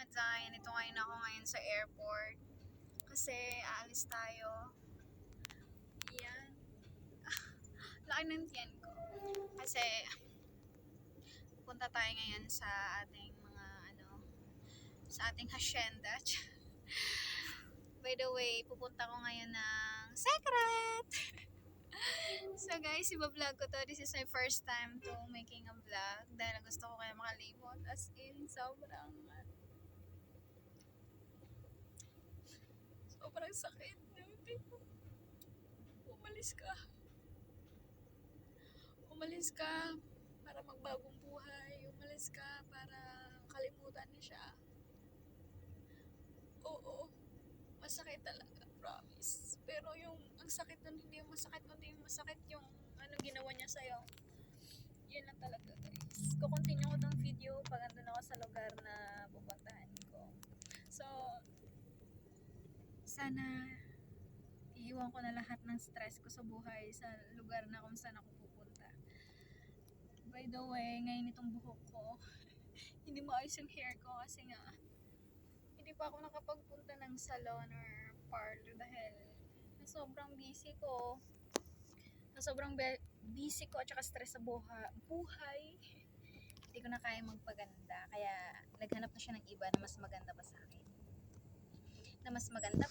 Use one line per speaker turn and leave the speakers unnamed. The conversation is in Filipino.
mga Day. Nito ngayon ako ngayon sa airport. Kasi aalis tayo. Yan. Laki ng tiyan ko. Kasi pupunta tayo ngayon sa ating mga sa ating hacienda. By the way, pupunta ko ngayon ng Secret! So guys, iba-vlog ko to. This is my first time to making a vlog. Dahil gusto ko kaya makalimot. As in, sobrang sakit. Umalis ka. Umalis ka para magbagong buhay. Umalis ka para kalimutan na siya. Oo. Masakit talaga. Promise. Pero ang sakit nun, hindi yung masakit, kundi yung masakit yung ginawa niya sa'yo. Yun lang talaga guys. Kukontinue ko tong video pag andun ako sa lugar na pupuntahan ko. So, sana iiwan ko na lahat ng stress ko sa buhay sa lugar na kung saan ako pupunta. By the way, ngayon itong buhok ko, hindi maayos yung hair ko kasi nga hindi pa ako nakapagpunta ng salon or parlor dahil sobrang busy ko. Busy ko at saka stress sa buhay. Hindi ko na kaya magpaganda. Kaya naghanap na siya ng iba na mas maganda pa sa akin. Na mas mataba.